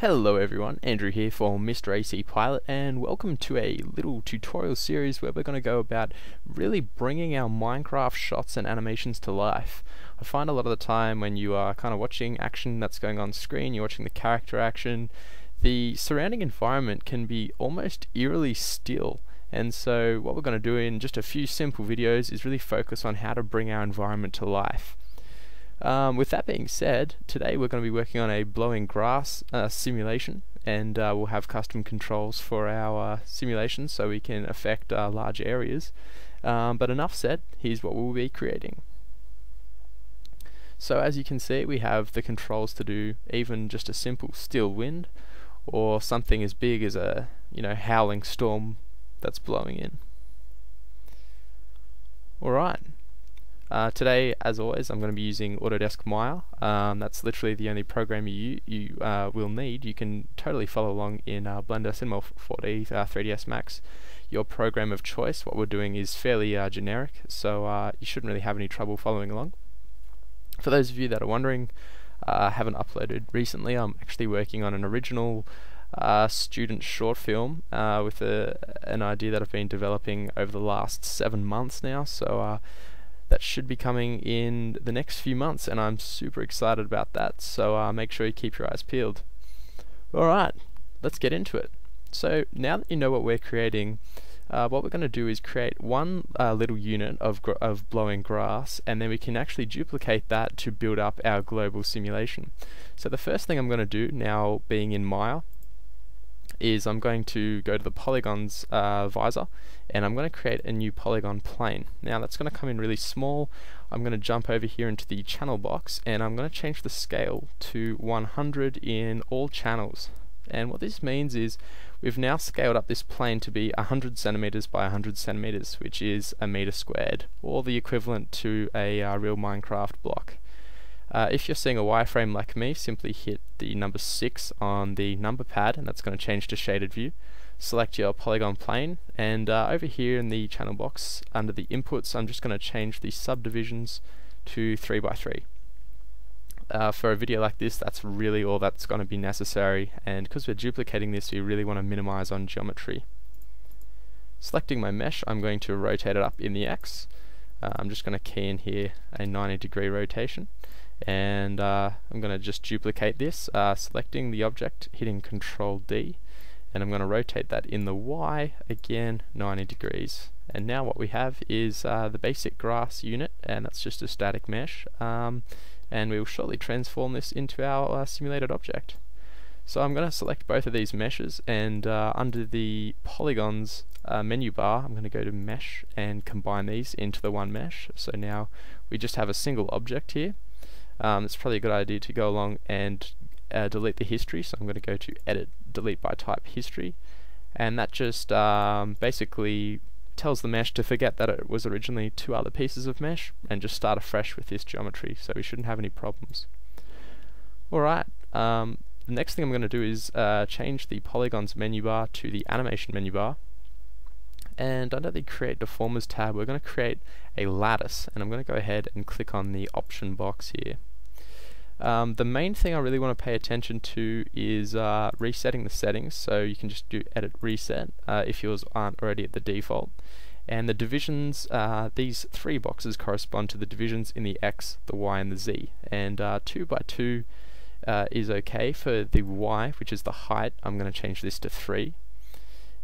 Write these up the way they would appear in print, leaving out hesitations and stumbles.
Hello everyone, Andrew here for MrAcpilot, and welcome to a little tutorial series where we're going to go about really bringing our Minecraft shots and animations to life. I find a lot of the time when you are kind of watching action that's going on screen, you're watching the character action, the surrounding environment can be almost eerily still. And so what we're going to do in just a few simple videos is really focus on how to bring our environment to life. With that being said, today we're going to be working on a blowing grass simulation, and we'll have custom controls for our simulation so we can affect large areas. But enough said, here's what we'll be creating. So as you can see, we have the controls to do even just a simple still wind, or something as big as a howling storm that's blowing in. Alright. Today, as always, I'm going to be using Autodesk Maya. That's literally the only program you will need. You can totally follow along in Blender, Cinema 4D, 3ds Max, your program of choice. What we're doing is fairly generic, so you shouldn't really have any trouble following along. For those of you that are wondering, I haven't uploaded recently. I'm actually working on an original student short film with an idea that I've been developing over the last 7 months now. So that should be coming in the next few months, and I'm super excited about that, so make sure you keep your eyes peeled. Alright, let's get into it. So now that you know what we're creating, what we're going to do is create one little unit of blowing grass, and then we can actually duplicate that to build up our global simulation. So the first thing I'm going to do, now being in Maya, is I'm going to go to the polygons visor, and I'm going to create a new polygon plane. Now that's going to come in really small. I'm going to jump over here into the channel box, and I'm going to change the scale to 100 in all channels. And what this means is we've now scaled up this plane to be 100 centimeters by 100 centimeters, which is a meter squared, or the equivalent to a real Minecraft block. If you're seeing a wireframe like me, simply hit the number 6 on the number pad, and that's going to change to shaded view. Select your polygon plane, and over here in the channel box under the inputs, I'm just going to change the subdivisions to 3 by 3. For a video like this, that's really all that's going to be necessary, and because we're duplicating this, we really want to minimize on geometry. Selecting my mesh, I'm going to rotate it up in the X. I'm just going to key in here a 90-degree rotation, and I'm going to just duplicate this, selecting the object, hitting Control D, and I'm going to rotate that in the Y again 90 degrees. And now what we have is the basic grass unit, and that's just a static mesh, and we will shortly transform this into our simulated object. So I'm going to select both of these meshes, and under the polygons menu bar, I'm going to go to mesh and combine these into the one mesh. So now we just have a single object here. It's probably a good idea to go along and delete the history, so I'm going to go to edit, delete by type history, and that just basically tells the mesh to forget that it was originally 2 other pieces of mesh and just start afresh with this geometry, so we shouldn't have any problems. Alright, the next thing I'm going to do is change the polygons menu bar to the animation menu bar, and under the create deformers tab we're going to create a lattice, and I'm going to go ahead and click on the option box here. The main thing I really want to pay attention to is resetting the settings, so you can just do edit reset if yours aren't already at the default. And the divisions, these 3 boxes correspond to the divisions in the X, the Y and the Z, and 2 by 2 is okay. For the Y, which is the height, I'm going to change this to 3,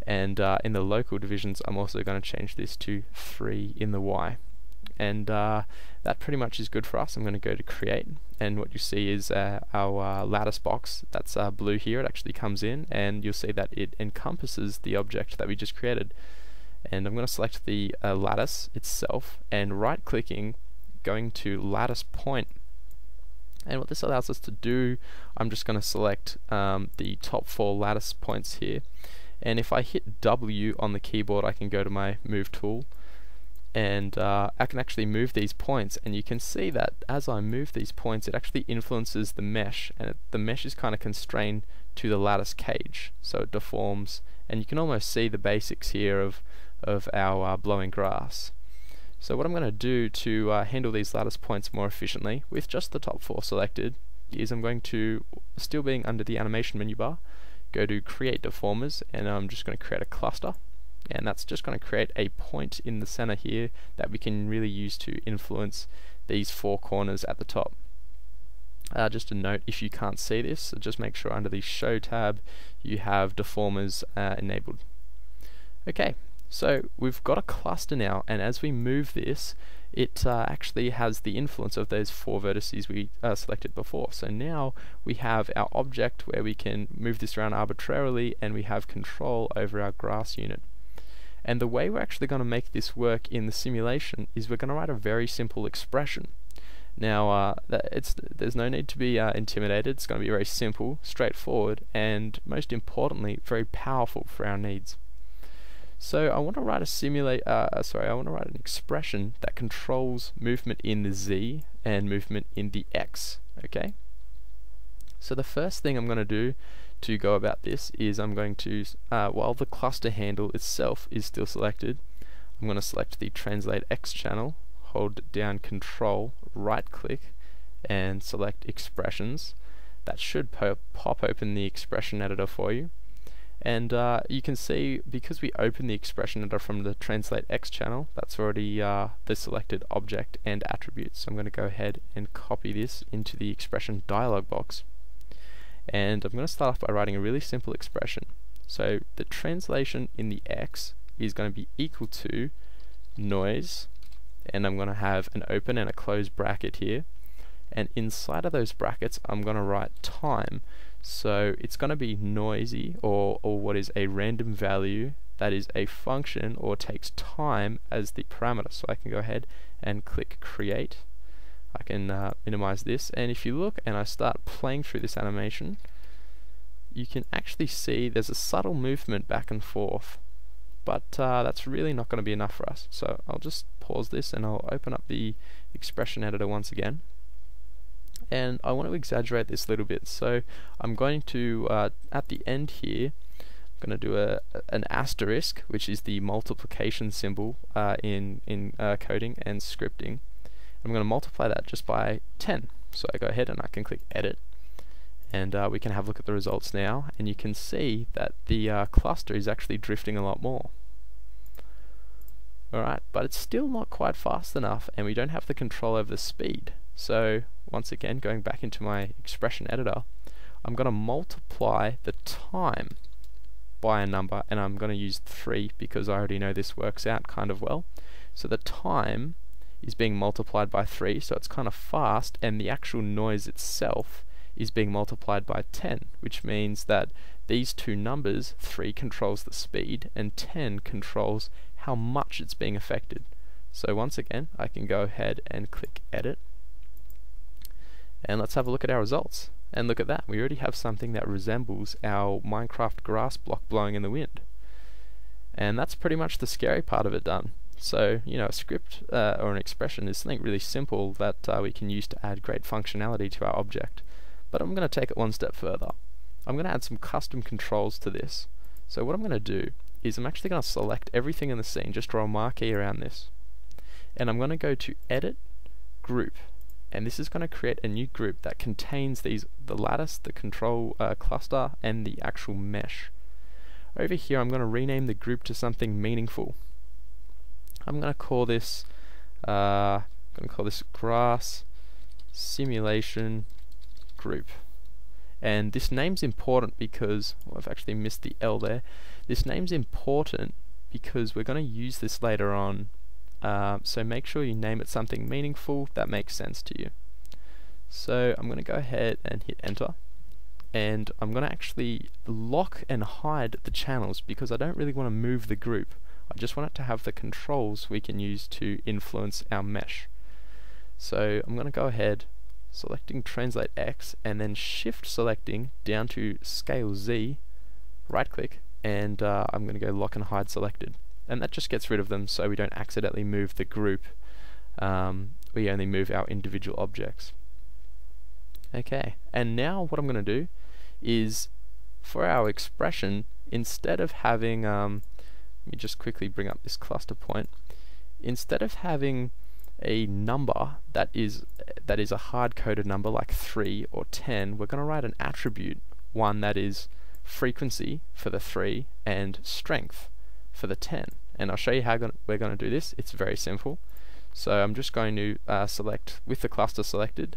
and in the local divisions I'm also going to change this to 3 in the Y. And that pretty much is good for us. I'm going to go to create, and what you see is our lattice box that's blue here. It actually comes in, and you'll see that it encompasses the object that we just created. And I'm going to select the lattice itself, and right clicking, going to lattice point. And what this allows us to do, I'm just going to select the top 4 lattice points here, and if I hit W on the keyboard I can go to my move tool, and I can actually move these points, and you can see that as I move these points it actually influences the mesh, and the mesh is kind of constrained to the lattice cage, so it deforms, and you can almost see the basics here of our blowing grass. So what I'm going to do to handle these lattice points more efficiently with just the top 4 selected is I'm going to still being under the animation menu bar, go to create deformers, and I'm just going to create a cluster, and that's just going to create a point in the center here that we can really use to influence these four corners at the top. Just a note, if you can't see this, just make sure under the Show tab you have deformers enabled. Okay, so we've got a cluster now, and as we move this, it actually has the influence of those four vertices we selected before. So now we have our object where we can move this around arbitrarily, and we have control over our grass unit. And the way we're actually going to make this work in the simulation is we're going to write a very simple expression. Now, there's no need to be intimidated. It's going to be very simple, straightforward, and most importantly, very powerful for our needs. So I want to write an expression that controls movement in the Z and movement in the X. Okay. So the first thing I'm going to do to go about this is I'm going to, while the cluster handle itself is still selected, I'm going to select the Translate X channel, hold down Control, right click, and select Expressions. That should pop open the expression editor for you. And you can see, because we opened the expression editor from the Translate X channel, that's already the selected object and attribute. So I'm going to go ahead and copy this into the expression dialog box. And I'm going to start off by writing a really simple expression. So the translation in the X is going to be equal to noise, and I'm going to have an open and a close bracket here, and inside of those brackets I'm going to write time. So it's going to be noisy, or what is a random value that is a function or takes time as the parameter. So I can go ahead and click create. I can minimize this, and if you look and I start playing through this animation, you can actually see there's a subtle movement back and forth, but that's really not going to be enough for us. So I'll just pause this and I'll open up the expression editor once again, and I want to exaggerate this a little bit. So I'm going to at the end here, I'm going to do an asterisk, which is the multiplication symbol in coding and scripting. I'm going to multiply that just by 10. So I go ahead and I can click edit, and we can have a look at the results now, and you can see that the cluster is actually drifting a lot more. Alright, but it's still not quite fast enough, and we don't have the control over the speed. So once again, going back into my expression editor, I'm going to multiply the time by a number, and I'm going to use 3 because I already know this works out kind of well. So the time is being multiplied by 3, so it's kind of fast, and the actual noise itself is being multiplied by 10, which means that these two numbers, 3 controls the speed and 10 controls how much it's being affected. So once again, I can go ahead and click edit, and let's have a look at our results. And look at that, we already have something that resembles our Minecraft grass block blowing in the wind. And that's pretty much the scary part of it done. So, you know, a script or an expression is something really simple that we can use to add great functionality to our object. But I'm going to take it one step further. I'm going to add some custom controls to this. So what I'm going to do is I'm actually going to select everything in the scene, just draw a marquee around this. And I'm going to go to Edit, Group. And this is going to create a new group that contains the lattice, the control cluster, and the actual mesh. Over here I'm going to rename the group to something meaningful. I'm going to call this Grass Simulation Group. And this name's important because, well, I've actually missed the L there. This name's important because we're going to use this later on. So make sure you name it something meaningful that makes sense to you. So I'm going to go ahead and hit enter, and I'm going to actually lock and hide the channels because I don't really want to move the group. I just want it to have the controls we can use to influence our mesh. So I'm going to go ahead, selecting Translate X, and then shift selecting down to Scale Z, right click, and I'm going to go Lock and Hide Selected. And that just gets rid of them so we don't accidentally move the group. We only move our individual objects. Okay, and now what I'm going to do is, for our expression, instead of having let me just quickly bring up this cluster point. Instead of having a number that is a hard-coded number like 3 or 10, we're going to write an attribute, one that is frequency for the 3 and strength for the 10. And I'll show you how we're going to do this. It's very simple. So I'm just going to select, with the cluster selected,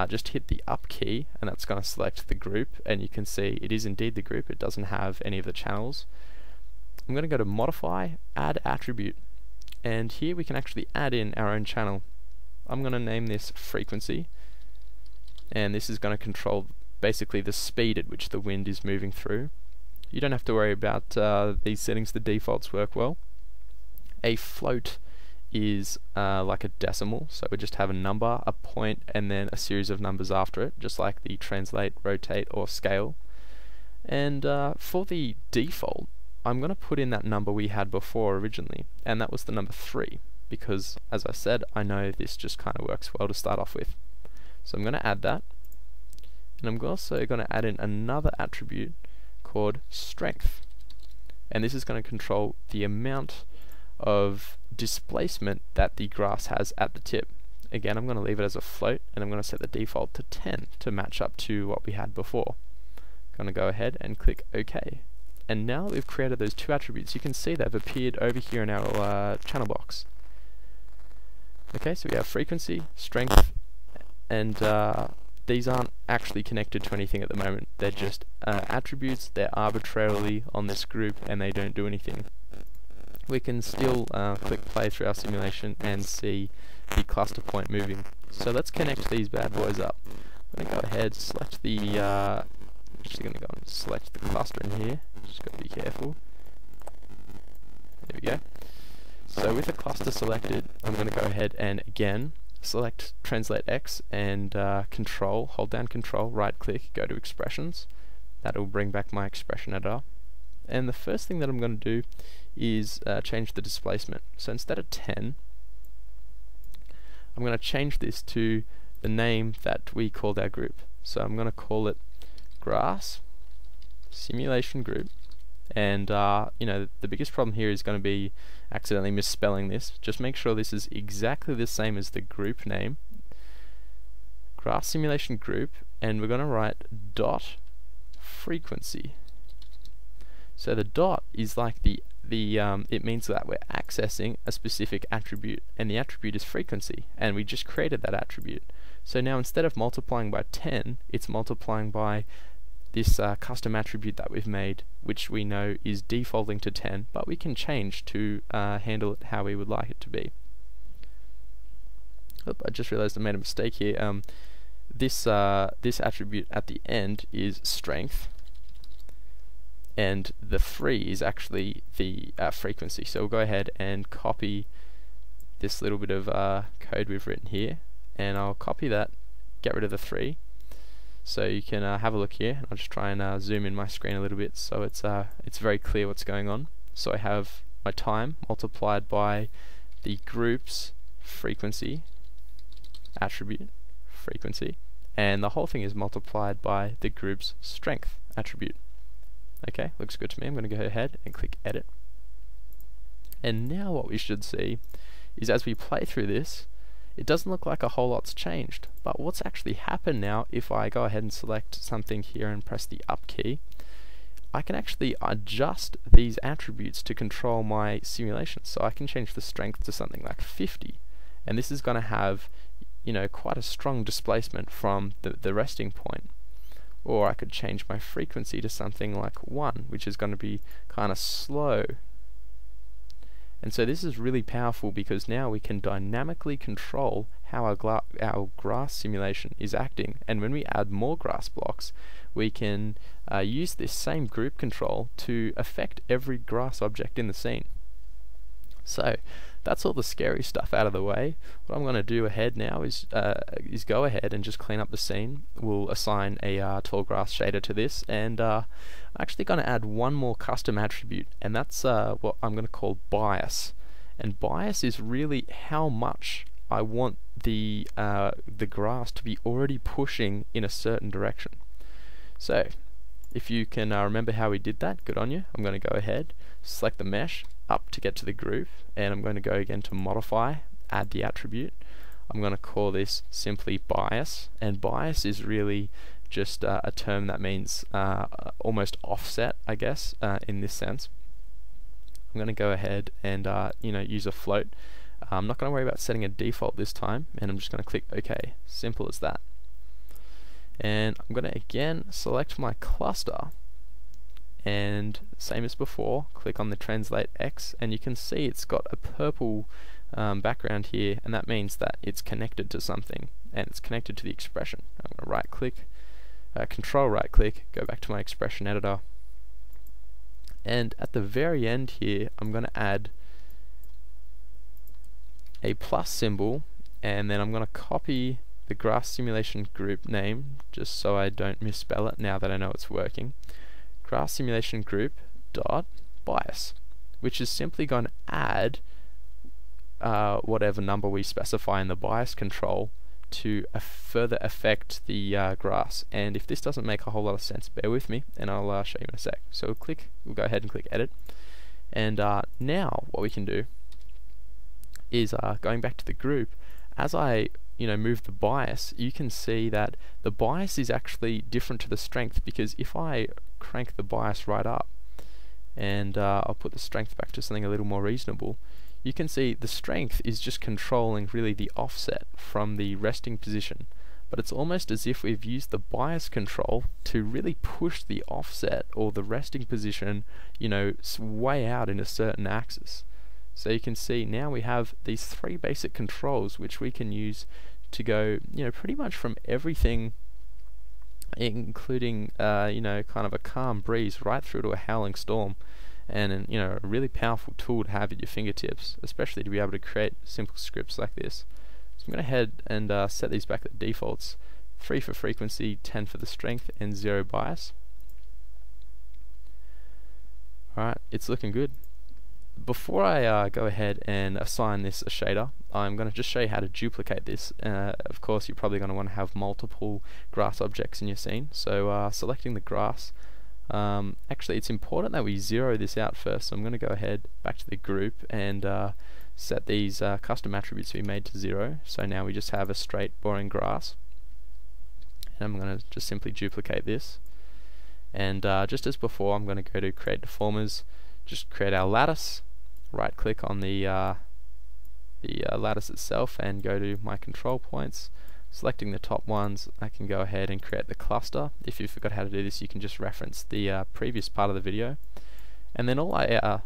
just hit the up key, and that's going to select the group, and you can see it is indeed the group. It doesn't have any of the channels. I'm going to go to modify, add attribute, and here we can actually add in our own channel. I'm going to name this frequency, and this is going to control basically the speed at which the wind is moving through. You don't have to worry about these settings, the defaults work well. A float is like a decimal, so we just have a number, a point, and then a series of numbers after it, just like the translate, rotate, or scale. And for the default, I'm going to put in that number we had before originally, and that was the number 3, because as I said, I know this just kind of works well to start off with. So I'm going to add that, and I'm also going to add in another attribute called strength, and this is going to control the amount of displacement that the grass has at the tip. Again, I'm going to leave it as a float, and I'm going to set the default to 10 to match up to what we had before. I'm going to go ahead and click OK. And now that we've created those two attributes, you can see they've appeared over here in our channel box. Okay, so we have frequency, strength, and these aren't actually connected to anything at the moment. They're just attributes. They're arbitrarily on this group, and they don't do anything. We can still click play through our simulation and see the cluster point moving. So let's connect these bad boys up. I'm going to go ahead, select the actually going to go and select the cluster in here. Just got to be careful. There we go. So with the cluster selected, I'm going to go ahead and again select Translate X and Control, hold down Control, right click, go to Expressions. That will bring back my expression editor. And the first thing that I'm going to do is change the displacement. So instead of 10, I'm going to change this to the name that we called our group. So I'm going to call it Grass Simulation Group, and you know, the biggest problem here is going to be accidentally misspelling this. Just make sure this is exactly the same as the group name, Grass Simulation Group, and we're going to write dot frequency. So the dot is like it means that we're accessing a specific attribute, and the attribute is frequency, and we just created that attribute. So now instead of multiplying by 10, it's multiplying by this custom attribute that we've made, which we know is defaulting to 10, but we can change to handle it how we would like it to be. Oop, I just realized I made a mistake here. This attribute at the end is strength, and the 3 is actually the frequency. So we'll go ahead and copy this little bit of code we've written here, and I'll copy that, get rid of the 3. So you can have a look here. I'll just try and zoom in my screen a little bit so it's very clear what's going on. So I have my time multiplied by the group's frequency attribute, frequency, and the whole thing is multiplied by the group's strength attribute. Okay, looks good to me. I'm going to go ahead and click edit. And now what we should see is as we play through this, it doesn't look like a whole lot's changed, but what's actually happened now, if I go ahead and select something here and press the up key, I can actually adjust these attributes to control my simulation. So I can change the strength to something like 50, and this is going to have, you know, quite a strong displacement from the resting point. Or I could change my frequency to something like 1, which is going to be kind of slow. And so this is really powerful because now we can dynamically control how our grass simulation is acting. And when we add more grass blocks, we can use this same group control to affect every grass object in the scene. So that's all the scary stuff out of the way. What I'm going to do ahead now is go ahead and just clean up the scene. We'll assign a tall grass shader to this, and I'm actually going to add one more custom attribute, and that's what I'm going to call bias. And bias is really how much I want the grass to be already pushing in a certain direction. So if you can remember how we did that, good on you. I'm going to go ahead, select the mesh, up to get to the group, and I'm going to go again to modify, add the attribute. I'm going to call this simply bias, and bias is really just a term that means almost offset, I guess, in this sense. I'm going to go ahead and use a float. I'm not going to worry about setting a default this time, and I'm just going to click OK. Simple as that. And I'm going to again select my cluster, and same as before, click on the Translate X, and you can see it's got a purple background here, and that means that it's connected to something, and it's connected to the expression. I'm going to right click, control right click, go back to my expression editor, and at the very end here I'm going to add a plus symbol, and then I'm going to copy the Grass Simulation Group name just so I don't misspell it now that I know it's working. GrassSimulationGroup.Bias, which is simply going to add whatever number we specify in the bias control to further affect the grass. And if this doesn't make a whole lot of sense, bear with me and I'll show you in a sec. So we'll go ahead and click edit, and now what we can do is going back to the group, as I move the bias, you can see that the bias is actually different to the strength, because if I crank the bias right up and I'll put the strength back to something a little more reasonable, you can see the strength is just controlling really the offset from the resting position, but it's almost as if we've used the bias control to really push the offset or the resting position way out in a certain axis. So you can see now we have these three basic controls which we can use to go pretty much from everything, including kind of a calm breeze right through to a howling storm, and a really powerful tool to have at your fingertips, especially to be able to create simple scripts like this. So I'm going to head and set these back to the defaults: 3 for frequency, 10 for the strength, and 0 bias. Alright, it's looking good. Before I go ahead and assign this a shader, I'm going to just show you how to duplicate this. Of course, you're probably going to want to have multiple grass objects in your scene. So selecting the grass, actually it's important that we zero this out first. So I'm going to go ahead back to the group and set these custom attributes to be made to 0. So now we just have a straight boring grass. And I'm going to just simply duplicate this. And just as before, I'm going to go to create deformers, just create our lattice, right click on the lattice itself and go to my control points. Selecting the top ones, I can go ahead and create the cluster. If you forgot how to do this, you can just reference the previous part of the video. And then all I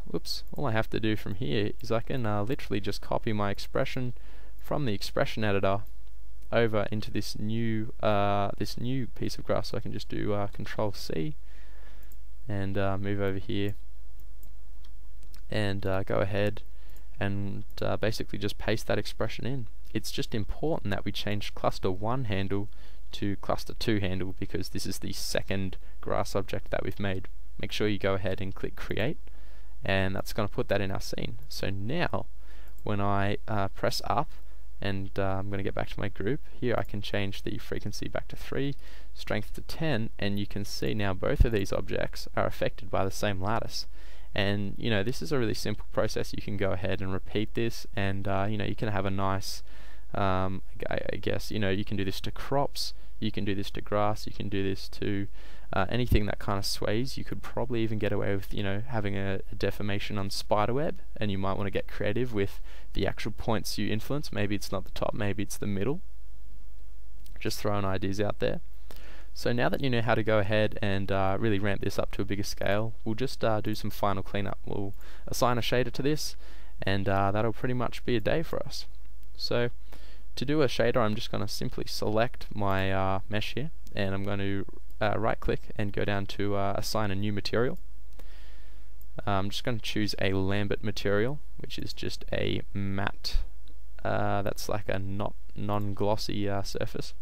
have to do from here is I can literally just copy my expression from the expression editor over into this new piece of grass. So I can just do Control C and move over here and go ahead and basically just paste that expression in. It's just important that we change cluster 1 handle to cluster 2 handle, because this is the second grass object that we've made. Make sure you go ahead and click create, and that's going to put that in our scene. So now when I press up and I'm going to get back to my group, here I can change the frequency back to 3, strength to 10, and you can see now both of these objects are affected by the same lattice. And this is a really simple process. You can go ahead and repeat this, and you can have a nice I guess you can do this to crops, you can do this to grass, you can do this to anything that kind of sways. You could probably even get away with having a deformation on spiderweb, and you might want to get creative with the actual points you influence. Maybe it's not the top, maybe it's the middle. Just throwing ideas out there. So now that you know how to go ahead and really ramp this up to a bigger scale, we'll just do some final cleanup. We'll assign a shader to this, and that'll pretty much be a day for us. So to do a shader, I'm just going to simply select my mesh here, and I'm going to right click and go down to assign a new material. I'm just going to choose a Lambert material, which is just a matte, that's like a non-glossy surface.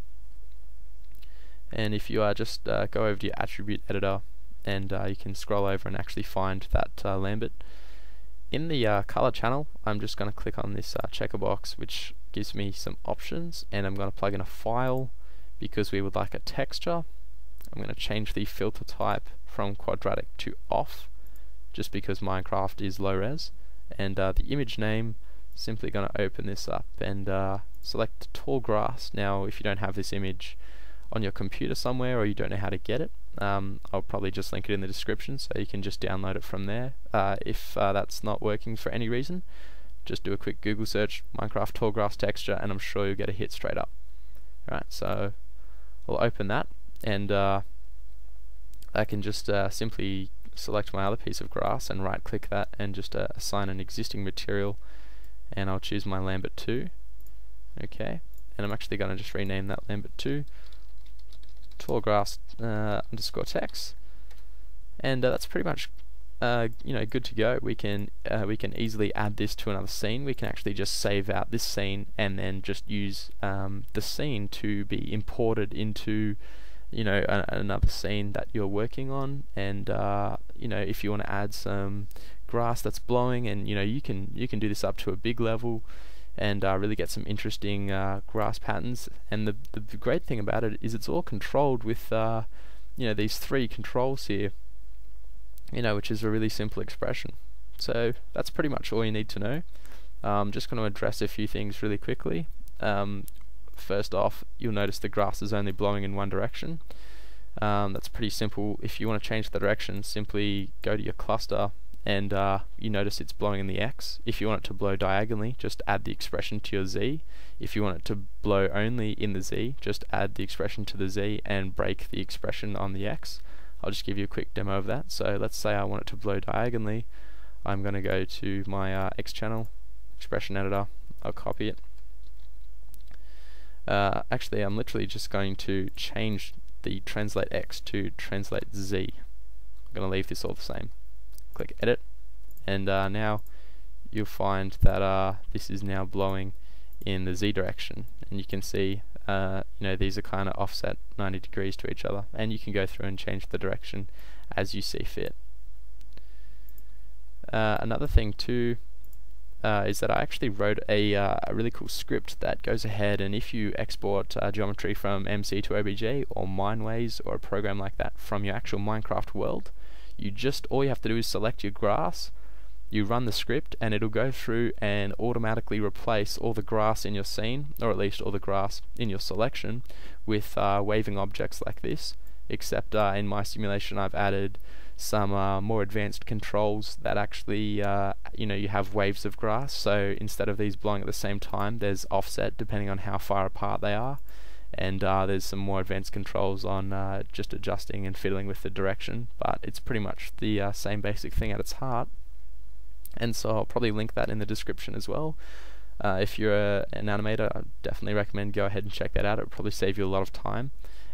And if you just go over to your attribute editor, and you can scroll over and actually find that Lambert. In the color channel, I'm just going to click on this checker box, which gives me some options, and I'm going to plug in a file because we would like a texture. I'm going to change the filter type from quadratic to off, just because Minecraft is low res, and the image name, simply going to open this up and select tall grass. Now if you don't have this image on your computer somewhere, or you don't know how to get it, I'll probably just link it in the description so you can just download it from there. If that's not working for any reason, just do a quick Google search, Minecraft tall grass texture, and I'm sure you'll get a hit straight up. Alright, so I'll open that, and I can just simply select my other piece of grass and right click that and just assign an existing material, and I'll choose my Lambert 2. Okay, and I'm actually going to just rename that Lambert 2 tall grass underscore text, and that's pretty much good to go. We can easily add this to another scene. We can actually just save out this scene and then just use the scene to be imported into another scene that you're working on. And if you want to add some grass that's blowing, and you can do this up to a big level and really get some interesting grass patterns. And the great thing about it is it's all controlled with these 3 controls here, which is a really simple expression. So that's pretty much all you need to know. I'm just going to address a few things really quickly. First off, you'll notice the grass is only blowing in one direction. That's pretty simple. If you want to change the direction, simply go to your cluster, and you notice it's blowing in the X. If you want it to blow diagonally, just add the expression to your Z. If you want it to blow only in the Z, just add the expression to the Z and break the expression on the X. I'll just give you a quick demo of that. So let's say I want it to blow diagonally. I'm going to go to my X channel expression editor. I'll copy it. Actually, I'm literally just going to change the translate X to translate Z. I'm going to leave this all the same. Click edit, and now you'll find that this is now blowing in the Z direction, and you can see these are kind of offset 90 degrees to each other, and you can go through and change the direction as you see fit. Another thing too is that I actually wrote a really cool script that goes ahead, and if you export geometry from MC to OBJ or Mineways or a program like that from your actual Minecraft world, all you have to do is select your grass, you run the script, and it'll go through and automatically replace all the grass in your scene, or at least all the grass in your selection, with waving objects like this. Except in my simulation I've added some more advanced controls that actually you have waves of grass, so instead of these blowing at the same time, there's offset depending on how far apart they are, and there's some more advanced controls on just adjusting and fiddling with the direction, but it's pretty much the same basic thing at its heart. And so I'll probably link that in the description as well. If you're an animator, I definitely recommend go ahead and check that out. It will probably save you a lot of time,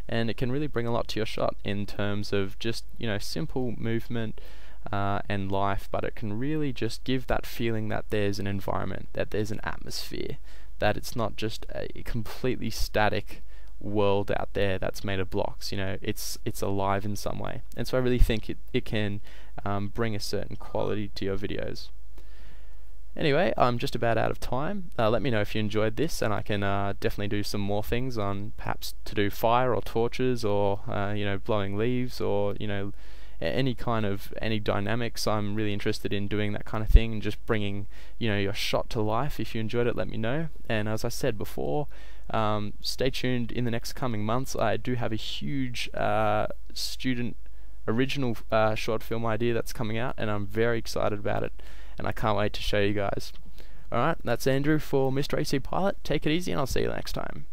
and it can really bring a lot to your shot in terms of just simple movement and life, but it can really just give that feeling that there's an environment, that there's an atmosphere, that it's not just a completely static world out there that's made of blocks. It's alive in some way, and so I really think it can bring a certain quality to your videos. Anyway, I'm just about out of time. Let me know if you enjoyed this, and I can definitely do some more things on perhaps to do fire or torches, or blowing leaves, or any dynamics. I'm really interested in doing that kind of thing and just bringing your shot to life. If you enjoyed it, let me know. And as I said before, stay tuned in the next coming months. I do have a huge student original short film idea that's coming out, and I'm very excited about it, and I can't wait to show you guys. Alright, that's Andrew for MrAcpilot. Take it easy, and I'll see you next time.